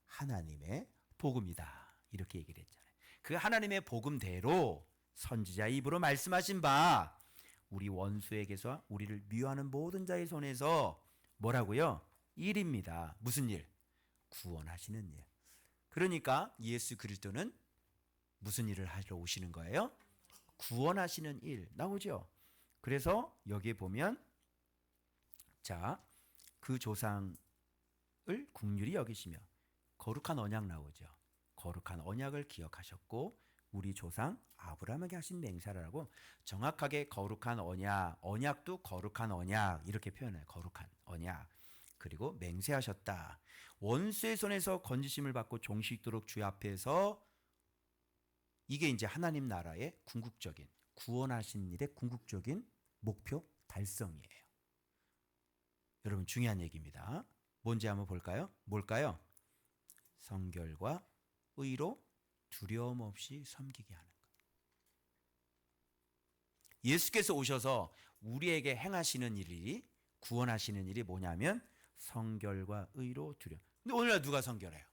하나님의 복음이다 이렇게 얘기를 했잖아요. 그 하나님의 복음대로 선지자의 입으로 말씀하신 바 우리 원수에게서 우리를 미워하는 모든 자의 손에서 뭐라고요? 일입니다. 무슨 일? 구원하시는 일. 그러니까 예수 그리스도는 무슨 일을 하러 오시는 거예요? 구원하시는 일 나오죠. 그래서 여기에 보면 자, 그 조상을 긍휼히 여기시며 거룩한 언약 나오죠. 거룩한 언약을 기억하셨고 우리 조상 아브라함에게 하신 맹세라고, 정확하게 거룩한 언약도 거룩한 언약 이렇게 표현해요. 거룩한 언약. 그리고 맹세하셨다. 원수의 손에서 건지심을 받고 종시 있도록 주 앞에서, 이게 이제 하나님 나라의 궁극적인, 구원하신 일의 궁극적인 목표 달성이에요. 여러분 중요한 얘기입니다. 뭔지 한번 볼까요? 뭘까요? 성결과 의로 두려움 없이 섬기게 하는 것. 예수께서 오셔서 우리에게 행하시는 일이, 구원하시는 일이 뭐냐면 성결과 의로 두려움. 근데 오늘날 누가 성결해요?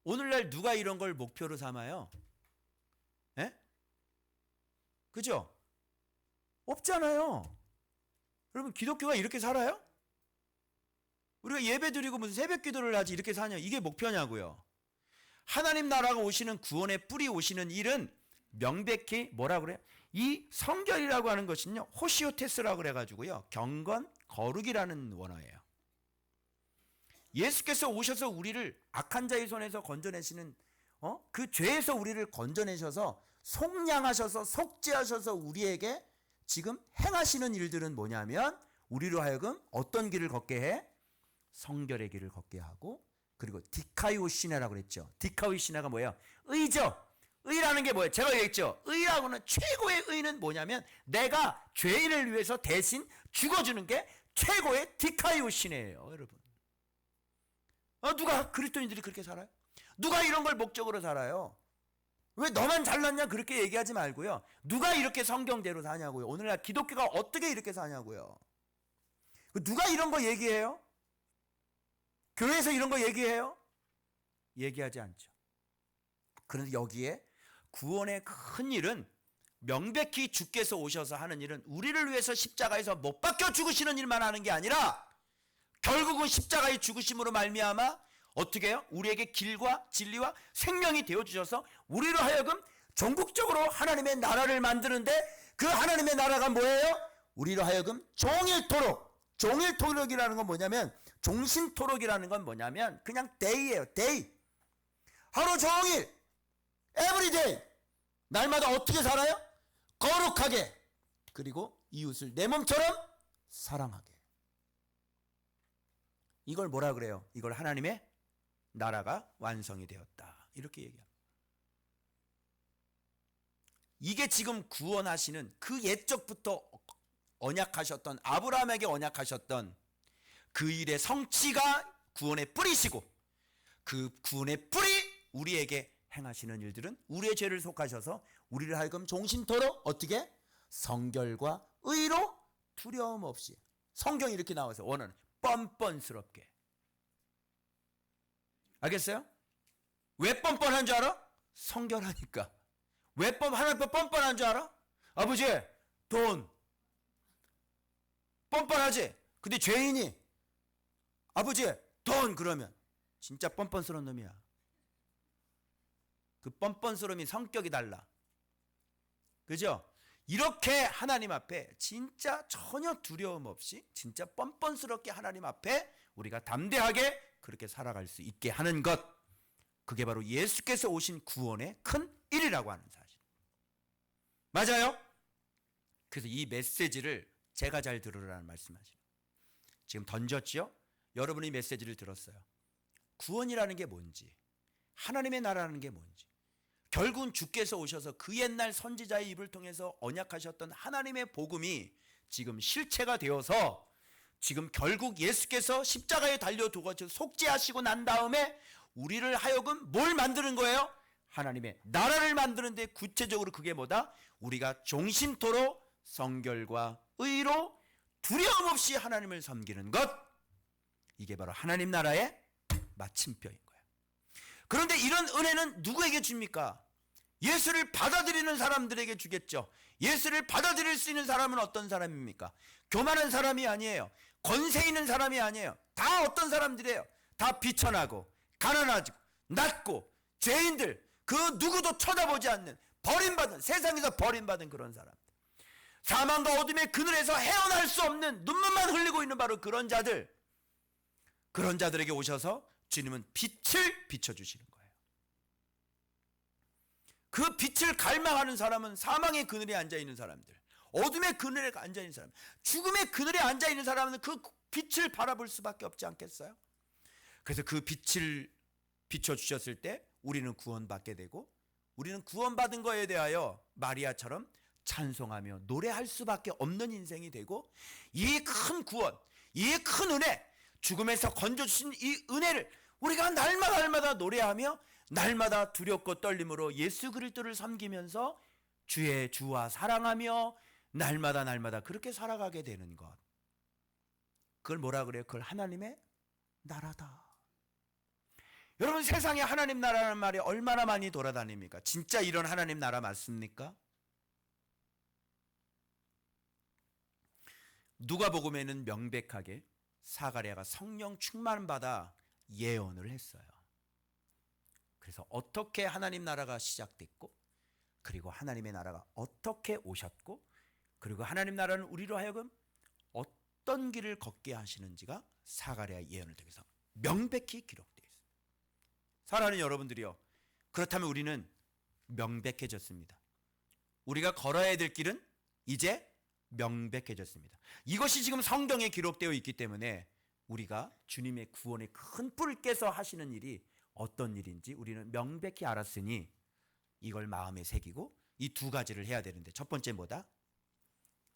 오늘날 누가 이런 걸 목표로 삼아요? 예? 그죠? 없잖아요. 여러분 기독교가 이렇게 살아요? 우리가 예배 드리고 무슨 새벽 기도를 하지 이렇게 사냐? 이게 목표냐고요. 하나님 나라가 오시는, 구원의 뿔이 오시는 일은 명백히 뭐라 그래요? 이 성결이라고 하는 것은요, 호시오테스라고 그래가지고요, 경건, 거룩이라는 원어예요. 예수께서 오셔서 우리를 악한 자의 손에서 건져내시는, 그 죄에서 우리를 건져내셔서 속량하셔서 속죄하셔서 우리에게 지금 행하시는 일들은 뭐냐면 우리로 하여금 어떤 길을 걷게 해? 성결의 길을 걷게 하고, 그리고 디카이오시네라고 그랬죠. 디카이오시네가 뭐예요? 의죠. 의라는 게 뭐예요? 제가 얘기했죠. 의라고는, 최고의 의는 뭐냐면 내가 죄인을 위해서 대신 죽어주는 게 최고의 디카이오시네예요, 여러분. 누가 그리스도인들이 그렇게 살아요? 누가 이런 걸 목적으로 살아요? 왜 너만 잘났냐 그렇게 얘기하지 말고요. 누가 이렇게 성경대로 사냐고요. 오늘날 기독교가 어떻게 이렇게 사냐고요. 누가 이런 거 얘기해요? 교회에서 이런 거 얘기해요? 얘기하지 않죠. 그런데 여기에 구원의 큰 일은 명백히 주께서 오셔서 하는 일은 우리를 위해서 십자가에서 못 박혀 죽으시는 일만 하는 게 아니라 결국은 십자가의 죽으심으로 말미암아 어떻게 해요? 우리에게 길과 진리와 생명이 되어주셔서 우리로 하여금 전국적으로 하나님의 나라를 만드는데, 그 하나님의 나라가 뭐예요? 우리로 하여금 종일토록이라는 건 뭐냐면 종신토록이라는 건 뭐냐면 그냥 day예요. day. 하루 종일 everyday 날마다 어떻게 살아요? 거룩하게, 그리고 이웃을 내 몸처럼 사랑하게. 이걸 뭐라 그래요? 이걸 하나님의 나라가 완성이 되었다, 이렇게 얘기합니다. 이게 지금 구원하시는 그 옛적부터 언약하셨던, 아브라함에게 언약하셨던 그 일의 성취가 구원의 뿌리시고, 그 구원의 뿌리 우리에게 행하시는 일들은 우리의 죄를 속하셔서 우리를 하여금 종신토록 어떻게? 성결과 의로 두려움 없이. 성경이 이렇게 나와서 원하는 뻔뻔스럽게. 알겠어요? 왜 뻔뻔한 줄 알아? 성결하니까. 왜 하나님 앞에 뻔뻔한 줄 알아? 아버지, 돈 뻔뻔하지? 근데 죄인이 아버지, 돈 그러면 진짜 뻔뻔스러운 놈이야. 그 뻔뻔스러움이 성격이 달라. 그죠? 이렇게 하나님 앞에 진짜 전혀 두려움 없이 진짜 뻔뻔스럽게 하나님 앞에 우리가 담대하게 그렇게 살아갈 수 있게 하는 것, 그게 바로 예수께서 오신 구원의 큰 일이라고 하는 사실. 맞아요? 그래서 이 메시지를 제가 잘 들으라는 말씀하시죠. 지금 던졌죠? 여러분이 메시지를 들었어요. 구원이라는 게 뭔지, 하나님의 나라라는 게 뭔지, 결국은 주께서 오셔서 그 옛날 선지자의 입을 통해서 언약하셨던 하나님의 복음이 지금 실체가 되어서 지금 결국 예수께서 십자가에 달려두고 속죄하시고 난 다음에 우리를 하여금 뭘 만드는 거예요? 하나님의 나라를 만드는데, 구체적으로 그게 뭐다? 우리가 종신토록 성결과 의로 두려움 없이 하나님을 섬기는 것, 이게 바로 하나님 나라의 마침표인 거예요. 그런데 이런 은혜는 누구에게 줍니까? 예수를 받아들이는 사람들에게 주겠죠. 예수를 받아들일 수 있는 사람은 어떤 사람입니까? 교만한 사람이 아니에요. 권세 있는 사람이 아니에요. 다 어떤 사람들이에요? 다 비천하고 가난하고 낮고 죄인들, 그 누구도 쳐다보지 않는 버림받은, 세상에서 버림받은 그런 사람들, 사망과 어둠의 그늘에서 헤어날 수 없는 눈물만 흘리고 있는 바로 그런 자들, 그런 자들에게 오셔서 주님은 빛을 비춰주시는 거예요. 그 빛을 갈망하는 사람은 사망의 그늘에 앉아있는 사람들, 어둠의 그늘에 앉아있는 사람, 죽음의 그늘에 앉아있는 사람은 그 빛을 바라볼 수밖에 없지 않겠어요? 그래서 그 빛을 비춰주셨을 때 우리는 구원받게 되고, 우리는 구원받은 거에 대하여 마리아처럼 찬송하며 노래할 수밖에 없는 인생이 되고, 이 큰 구원, 이 큰 은혜, 죽음에서 건져주신 이 은혜를 우리가 날마다 노래하며 날마다 두렵고 떨림으로 예수 그리스도를 섬기면서 주의 주와 사랑하며 날마다 그렇게 살아가게 되는 것, 그걸 뭐라 그래요? 그걸 하나님의 나라다. 여러분, 세상에 하나님 나라라는 말이 얼마나 많이 돌아다닙니까? 진짜 이런 하나님 나라 맞습니까? 누가복음에는 명백하게 사가랴가 성령 충만 받아 예언을 했어요. 그래서 어떻게 하나님 나라가 시작됐고, 그리고 하나님의 나라가 어떻게 오셨고, 그리고 하나님 나라는 우리로 하여금 어떤 길을 걷게 하시는지가 사가랴 예언을 통해서 명백히 기록되어 있습니다. 사랑하는 여러분들이요, 그렇다면 우리는 명백해졌습니다. 우리가 걸어야 될 길은 이제 명백해졌습니다. 이것이 지금 성경에 기록되어 있기 때문에 우리가 주님의 구원의 큰 뿔 깨서 하시는 일이 어떤 일인지 우리는 명백히 알았으니 이걸 마음에 새기고 이 두 가지를 해야 되는데, 첫 번째 뭐다?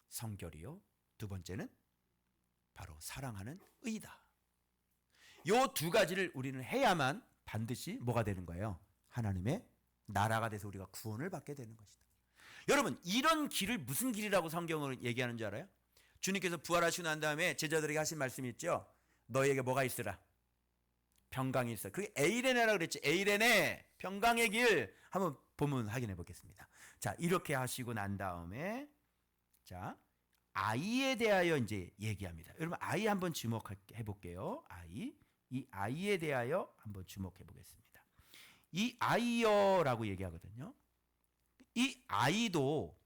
성결이요. 두 번째는 바로 사랑하는 의다. 이 두 가지를 우리는 해야만 반드시 뭐가 되는 거예요? 하나님의 나라가 돼서 우리가 구원을 받게 되는 것이다. 여러분, 이런 길을 무슨 길이라고 성경을 얘기하는 줄 알아요? 주님께서 부활하시고 난 다음에 제자들에게 하신 말씀이 있죠. 너희에게 뭐가 있으라? 평강이 있어. 그게 에이레네라 그랬지. 에이레네, 평강의 길. 한번 본문 확인해 보겠습니다. 자, 이렇게 하시고 난 다음에 자, 아이에 대하여 이제 얘기합니다. 여러분, 아이 한번 주목해 볼게요. 아이. 이 아이에 대하여 한번 주목해 보겠습니다. 이 아이여라고 얘기하거든요. 이 아이도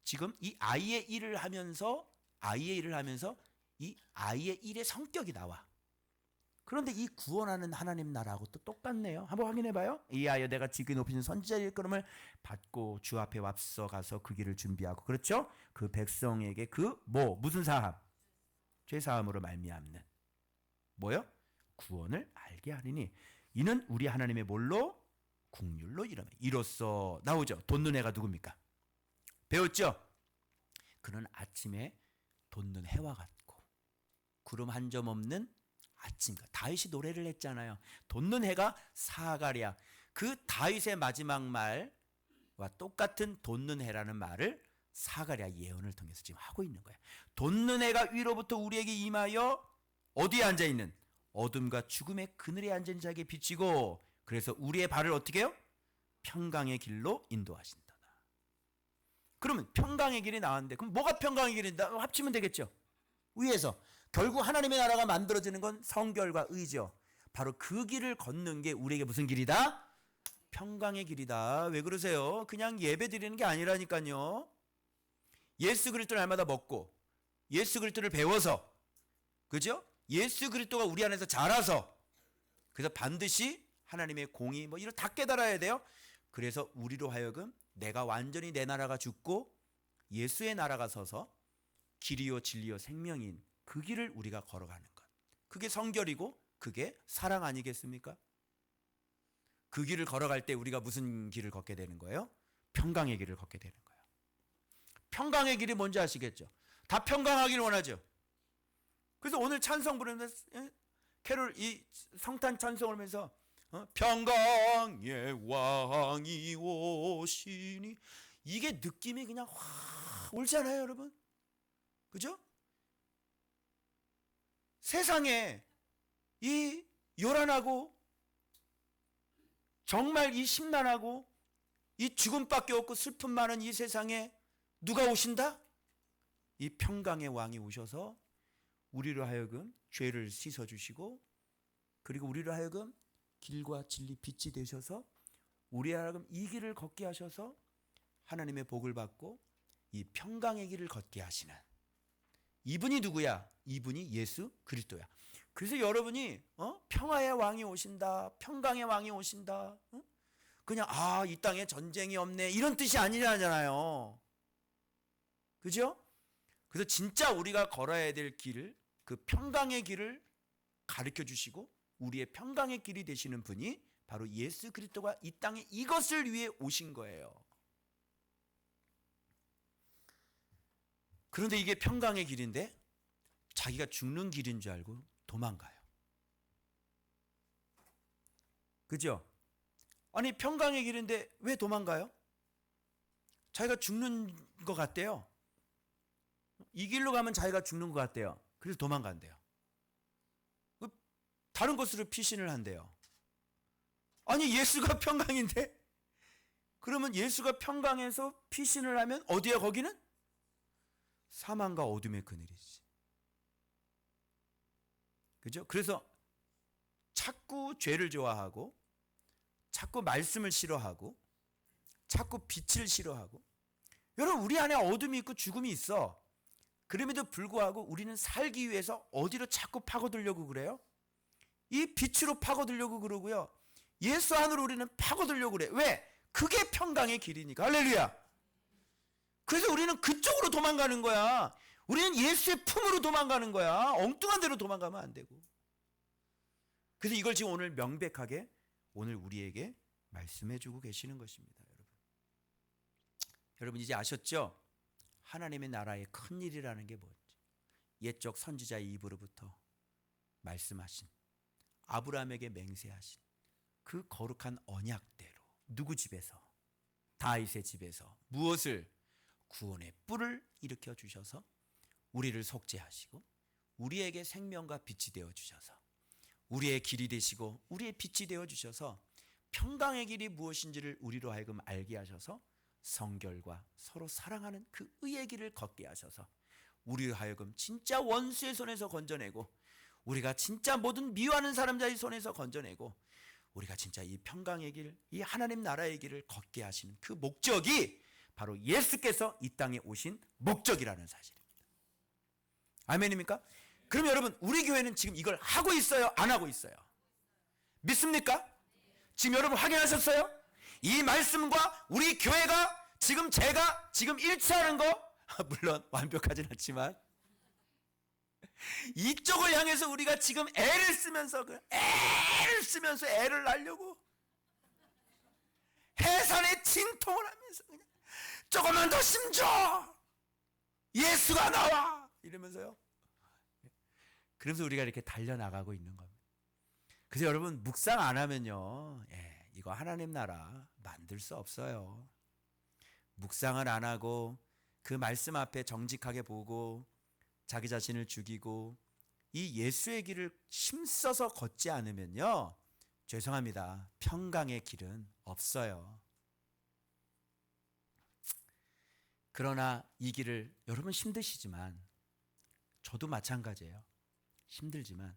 지금 이 아이의 일을 하면서 이 아이의 일의 성격이 나와. 그런데 이 구원하는 하나님 나라하고 또 똑같네요. 한번 확인해 봐요. 이하여 내가 지극히 높이신 선지자의 일컬음을 받고 주 앞에 앞서 가서 그 길을 준비하고, 그렇죠? 그 백성에게 무슨 사함? 죄 사함으로 말미암는 뭐요? 구원을 알게 하리니 이는 우리 하나님의 뭘로? 국률로 이름에 이로써 나오죠. 돋는 해가 누굽니까? 배웠죠? 그는 아침에 돋는 해와 같고 구름 한 점 없는 아침과 다윗이 노래를 했잖아요. 돋는 해가 사가랴. 그 다윗의 마지막 말과 똑같은 돋는 해라는 말을 사가랴 예언을 통해서 지금 하고 있는 거예요. 돋는 해가 위로부터 우리에게 임하여 어디에 앉아있는? 어둠과 죽음의 그늘에 앉은 자에게 비치고, 그래서 우리의 발을 어떻게 해요? 평강의 길로 인도하신다. 그러면 평강의 길이 나왔는데, 그럼 뭐가 평강의 길인가? 합치면 되겠죠. 위에서 결국 하나님의 나라가 만들어지는 건 성결과 의지요. 바로 그 길을 걷는 게 우리에게 무슨 길이다? 평강의 길이다. 왜 그러세요? 그냥 예배 드리는 게 아니라니까요. 예수 그리스도를 날마다 먹고 예수 그리스도를 배워서, 그죠? 예수 그리스도가 우리 안에서 자라서, 그래서 반드시 하나님의 공의 이걸 다 깨달아야 돼요. 그래서 우리로 하여금 내가 완전히 내 나라가 죽고 예수의 나라가 서서 길이요 진리요 생명인 그 길을 우리가 걸어가는 것, 그게 성결이고 그게 사랑 아니겠습니까? 그 길을 걸어갈 때 우리가 무슨 길을 걷게 되는 거예요? 평강의 길을 걷게 되는 거예요. 평강의 길이 뭔지 아시겠죠? 다 평강하길 원하죠. 그래서 오늘 찬송 부르면서 캐롤 이 성탄 찬송을 하면서 평강의 왕이 오시니, 이게 느낌이 그냥 확 올잖아요, 여러분. 그죠? 세상에 이 요란하고 정말 이 심란하고 이 죽음밖에 없고 슬픔 많은 이 세상에 누가 오신다? 이 평강의 왕이 오셔서 우리로 하여금 죄를 씻어주시고, 그리고 우리로 하여금 길과 진리 빛이 되셔서 우리로 하여금 이 길을 걷게 하셔서 하나님의 복을 받고 이 평강의 길을 걷게 하시는 이분이 누구야? 이분이 예수 그리스도야. 그래서 여러분이 평화의 왕이 오신다, 평강의 왕이 오신다, 그냥 이 땅에 전쟁이 없네 이런 뜻이 아니잖아요. 그죠? 그래서 진짜 우리가 걸어야 될 길을, 그 평강의 길을 가르쳐 주시고 우리의 평강의 길이 되시는 분이 바로 예수 그리스도가 이 땅에 이것을 위해 오신 거예요. 그런데 이게 평강의 길인데 자기가 죽는 길인 줄 알고 도망가요. 그죠? 아니 평강의 길인데 왜 도망가요? 자기가 죽는 것 같대요. 이 길로 가면 자기가 죽는 것 같대요. 그래서 도망간대요. 다른 곳으로 피신을 한대요. 아니 예수가 평강인데? 그러면 예수가 평강에서 피신을 하면 어디야 거기는? 사망과 어둠의 그늘이지. 그죠? 그래서 자꾸 죄를 좋아하고 자꾸 말씀을 싫어하고 자꾸 빛을 싫어하고, 여러분 우리 안에 어둠이 있고 죽음이 있어. 그럼에도 불구하고 우리는 살기 위해서 어디로 자꾸 파고들려고 그래요? 이 빛으로 파고들려고 그러고요. 예수 안으로 우리는 파고들려고 그래. 왜? 그게 평강의 길이니까. 할렐루야. 그래서 우리는 그쪽으로 도망가는 거야. 우리는 예수의 품으로 도망가는 거야. 엉뚱한 데로 도망가면 안 되고. 그래서 이걸 지금 오늘 명백하게 오늘 우리에게 말씀해 주고 계시는 것입니다. 여러분 이제 아셨죠? 하나님의 나라의 큰 일이라는 게 뭔지. 옛적 선지자의 입으로부터 말씀하신, 아브라함에게 맹세하신 그 거룩한 언약대로 누구 집에서? 다윗의 집에서 무엇을? 구원의 뿔을 일으켜 주셔서 우리를 속죄하시고 우리에게 생명과 빛이 되어 주셔서 우리의 길이 되시고 우리의 빛이 되어 주셔서 평강의 길이 무엇인지를 우리로 하여금 알게 하셔서 성결과 서로 사랑하는 그 의의 길을 걷게 하셔서 우리로 하여금 진짜 원수의 손에서 건져내고 우리가 진짜 모든 미워하는 사람들의 손에서 건져내고 우리가 진짜 이 평강의 길, 이 하나님 나라의 길을 걷게 하시는 그 목적이 바로 예수께서 이 땅에 오신 목적이라는 사실입니다. 아멘입니까? 그럼 여러분, 우리 교회는 지금 이걸 하고 있어요? 안 하고 있어요? 믿습니까? 지금 여러분 확인하셨어요? 이 말씀과 우리 교회가 지금 제가 지금 일치하는 거 물론 완벽하진 않지만 이쪽을 향해서 우리가 지금 애를 쓰면서 애를 날려고 해산에 진통을 하면서 그냥 조금만 더 힘줘, 예수가 나와, 이러면서요. 그래서 우리가 이렇게 달려나가고 있는 겁니다. 그래서 여러분, 묵상 안 하면요, 이거 하나님 나라 만들 수 없어요. 묵상을 안 하고 그 말씀 앞에 정직하게 보고 자기 자신을 죽이고 이 예수의 길을 힘써서 걷지 않으면요, 죄송합니다, 평강의 길은 없어요. 그러나 이 길을 여러분 힘드시지만 저도 마찬가지예요. 힘들지만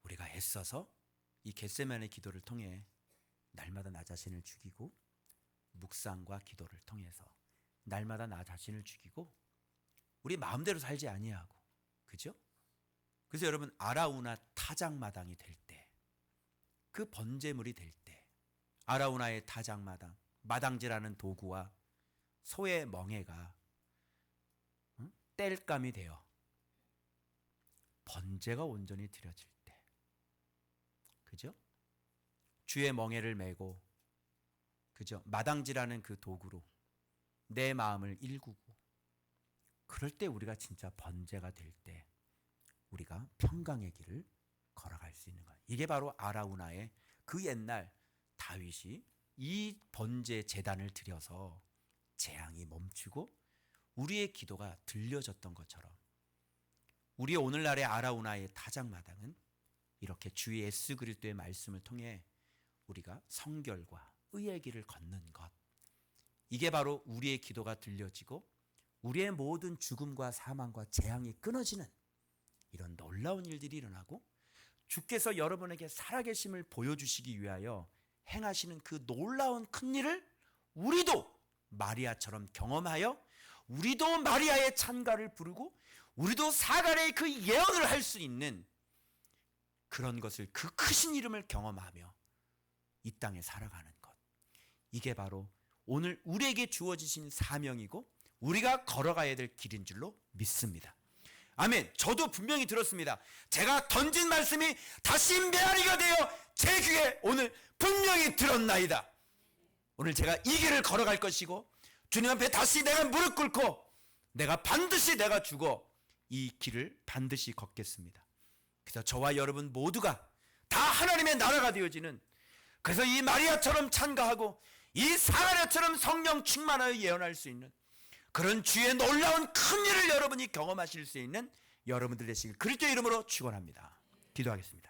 우리가 애써서 이 겟세마네 기도를 통해 날마다 나 자신을 죽이고 묵상과 기도를 통해서 날마다 나 자신을 죽이고 우리 마음대로 살지 아니하고, 그죠? 그래서 여러분, 아라우나 타작마당이 될 때, 그 번제물이 될 때, 아라우나의 타작마당, 마당질하는 도구와 소의 멍에가 땔감이 되어 번제가 온전히 드려질 때, 그죠? 주의 멍에를 메고, 그죠? 마당질하는 그 도구로 내 마음을 일구고, 그럴 때 우리가 진짜 번제가 될 때 우리가 평강의 길을 걸어갈 수 있는 거예요. 이게 바로 아라우나의 그 옛날 다윗이 이 번제 제단을 드려서 재앙이 멈추고 우리의 기도가 들려졌던 것처럼, 우리 오늘날의 아라우나의 타작마당은 이렇게 주 예수 그리스도의 말씀을 통해 우리가 성결과 의의 길을 걷는 것, 이게 바로 우리의 기도가 들려지고 우리의 모든 죽음과 사망과 재앙이 끊어지는 이런 놀라운 일들이 일어나고, 주께서 여러분에게 살아계심을 보여주시기 위하여 행하시는 그 놀라운 큰 일을 우리도 마리아처럼 경험하여 우리도 마리아의 찬가를 부르고 우리도 사간의 그 예언을 할 수 있는 그런 것을, 그 크신 이름을 경험하며 이 땅에 살아가는 것, 이게 바로 오늘 우리에게 주어지신 사명이고 우리가 걸어가야 될 길인 줄로 믿습니다. 아멘. 저도 분명히 들었습니다. 제가 던진 말씀이 다시 메아리가 되어 제 귀에 오늘 분명히 들었나이다. 오늘 제가 이 길을 걸어갈 것이고 주님 앞에 다시 내가 무릎 꿇고 내가 반드시 내가 죽어 이 길을 반드시 걷겠습니다. 그래서 저와 여러분 모두가 다 하나님의 나라가 되어지는, 그래서 이 마리아처럼 찬가하고 이 사마리아처럼 성령 충만하여 예언할 수 있는 그런 주의 놀라운 큰 일을 여러분이 경험하실 수 있는 여러분들 되시길 그리스도의 이름으로 축원합니다. 기도하겠습니다.